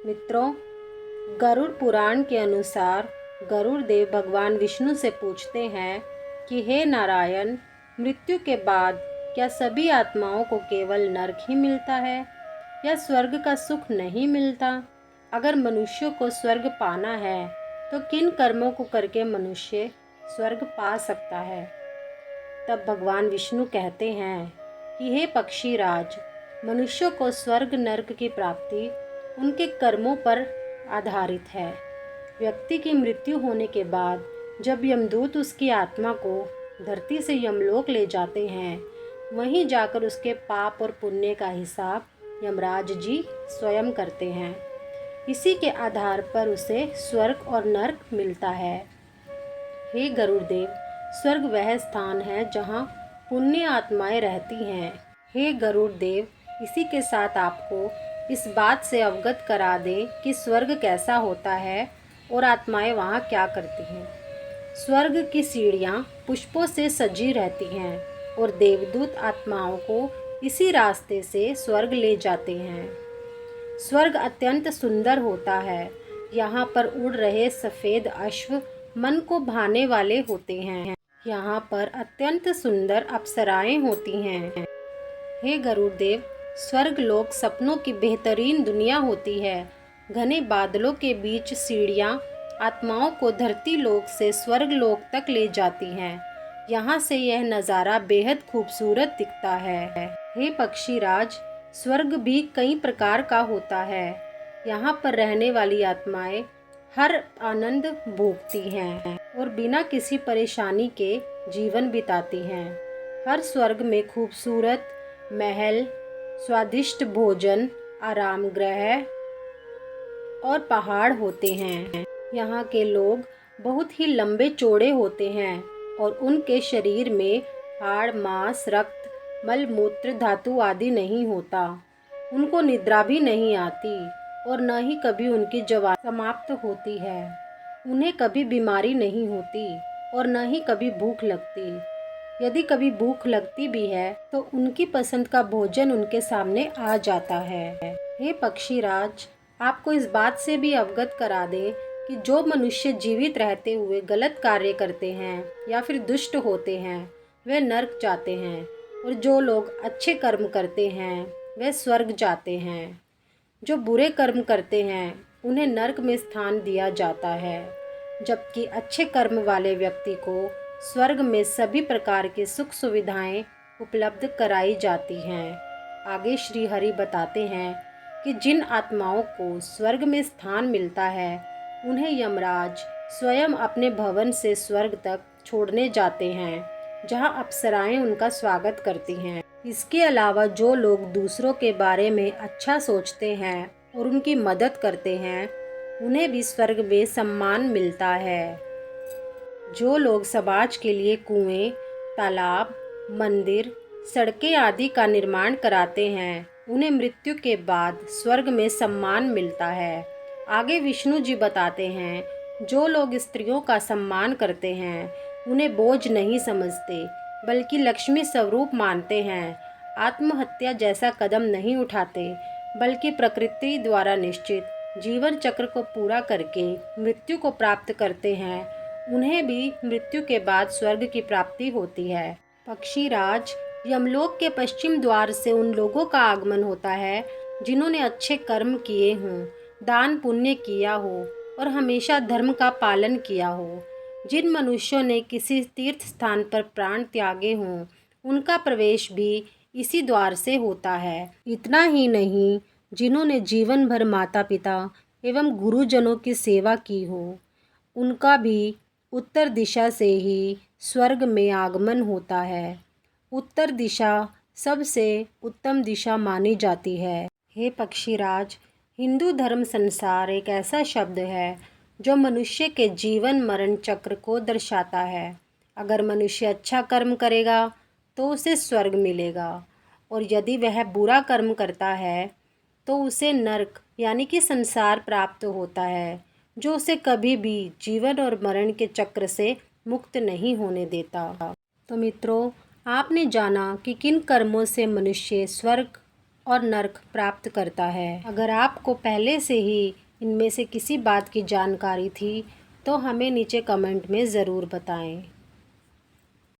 मित्रों, गरुड़ पुराण के अनुसार गरुड़ देव भगवान विष्णु से पूछते हैं कि हे नारायण, मृत्यु के बाद क्या सभी आत्माओं को केवल नरक ही मिलता है या स्वर्ग का सुख नहीं मिलता? अगर मनुष्यों को स्वर्ग पाना है तो किन कर्मों को करके मनुष्य स्वर्ग पा सकता है? तब भगवान विष्णु कहते हैं कि हे पक्षीराज, मनुष्यों को स्वर्ग नरक की प्राप्ति उनके कर्मों पर आधारित है। व्यक्ति की मृत्यु होने के बाद जब यमदूत उसकी आत्मा को धरती से यमलोक ले जाते हैं, वहीं जाकर उसके पाप और पुण्य का हिसाब यमराज जी स्वयं करते हैं। इसी के आधार पर उसे स्वर्ग और नरक मिलता है। हे गरुड़देव, स्वर्ग वह स्थान है जहाँ पुण्य आत्माएं रहती हैं। हे गरुड़देव, इसी के साथ आपको इस बात से अवगत करा दें कि स्वर्ग कैसा होता है और आत्माएं वहाँ क्या करती हैं। स्वर्ग की सीढ़ियाँ पुष्पों से सजी रहती हैं और देवदूत आत्माओं को इसी रास्ते से स्वर्ग ले जाते हैं। स्वर्ग अत्यंत सुंदर होता है। यहाँ पर उड़ रहे सफ़ेद अश्व मन को भाने वाले होते हैं। यहाँ पर अत्यंत सुंदर अप्सराएं होती हैं। हे गरुड़देव, स्वर्ग लोक सपनों की बेहतरीन दुनिया होती है। घने बादलों के बीच सीढ़ियाँ आत्माओं को धरती लोक से स्वर्ग लोक तक ले जाती हैं। यहाँ से यह नज़ारा बेहद खूबसूरत दिखता है। हे पक्षीराज, स्वर्ग भी कई प्रकार का होता है। यहाँ पर रहने वाली आत्माएं हर आनंद भोगती हैं और बिना किसी परेशानी के जीवन बिताती हैं। हर स्वर्ग में खूबसूरत महल, स्वादिष्ट भोजन, आराम गृह और पहाड़ होते हैं। यहाँ के लोग बहुत ही लंबे चौड़े होते हैं और उनके शरीर में हाड़, मांस, रक्त, मल मूत्र, धातु आदि नहीं होता। उनको निद्रा भी नहीं आती और न ही कभी उनकी जवानी समाप्त होती है। उन्हें कभी बीमारी नहीं होती और न ही कभी भूख लगती। यदि कभी भूख लगती भी है तो उनकी पसंद का भोजन उनके सामने आ जाता है। हे पक्षीराज, आपको इस बात से भी अवगत करा दें कि जो मनुष्य जीवित रहते हुए गलत कार्य करते हैं या फिर दुष्ट होते हैं, वे नरक जाते हैं, और जो लोग अच्छे कर्म करते हैं वे स्वर्ग जाते हैं। जो बुरे कर्म करते हैं उन्हें नरक में स्थान दिया जाता है, जबकि अच्छे कर्म वाले व्यक्ति को स्वर्ग में सभी प्रकार की सुख सुविधाएं उपलब्ध कराई जाती हैं। आगे श्री हरि बताते हैं कि जिन आत्माओं को स्वर्ग में स्थान मिलता है उन्हें यमराज स्वयं अपने भवन से स्वर्ग तक छोड़ने जाते हैं, जहां अप्सराएं उनका स्वागत करती हैं। इसके अलावा जो लोग दूसरों के बारे में अच्छा सोचते हैं और उनकी मदद करते हैं, उन्हें भी स्वर्ग में सम्मान मिलता है। जो लोग समाज के लिए कुएं, तालाब, मंदिर, सड़कें आदि का निर्माण कराते हैं, उन्हें मृत्यु के बाद स्वर्ग में सम्मान मिलता है। आगे विष्णु जी बताते हैं, जो लोग स्त्रियों का सम्मान करते हैं उन्हें बोझ नहीं समझते बल्कि लक्ष्मी स्वरूप मानते हैं। आत्महत्या जैसा कदम नहीं उठाते बल्कि प्रकृति द्वारा निश्चित जीवन चक्र को पूरा करके मृत्यु को प्राप्त करते हैं, उन्हें भी मृत्यु के बाद स्वर्ग की प्राप्ति होती है। पक्षीराज, यमलोक के पश्चिम द्वार से उन लोगों का आगमन होता है जिन्होंने अच्छे कर्म किए हों, दान पुण्य किया हो और हमेशा धर्म का पालन किया हो। जिन मनुष्यों ने किसी तीर्थ स्थान पर प्राण त्यागे हों, उनका प्रवेश भी इसी द्वार से होता है। इतना ही नहीं, जिन्होंने जीवन भर माता पिता एवं गुरुजनों की सेवा की हो, उनका भी उत्तर दिशा से ही स्वर्ग में आगमन होता है। उत्तर दिशा सबसे उत्तम दिशा मानी जाती है। हे पक्षीराज, हिंदू धर्म संसार एक ऐसा शब्द है जो मनुष्य के जीवन मरण चक्र को दर्शाता है। अगर मनुष्य अच्छा कर्म करेगा तो उसे स्वर्ग मिलेगा, और यदि वह बुरा कर्म करता है तो उसे नरक यानी कि संसार प्राप्त होता है, जो उसे कभी भी जीवन और मरण के चक्र से मुक्त नहीं होने देता। तो मित्रों, आपने जाना कि किन कर्मों से मनुष्य स्वर्ग और नर्क प्राप्त करता है। अगर आपको पहले से ही इनमें से किसी बात की जानकारी थी तो हमें नीचे कमेंट में ज़रूर बताएं।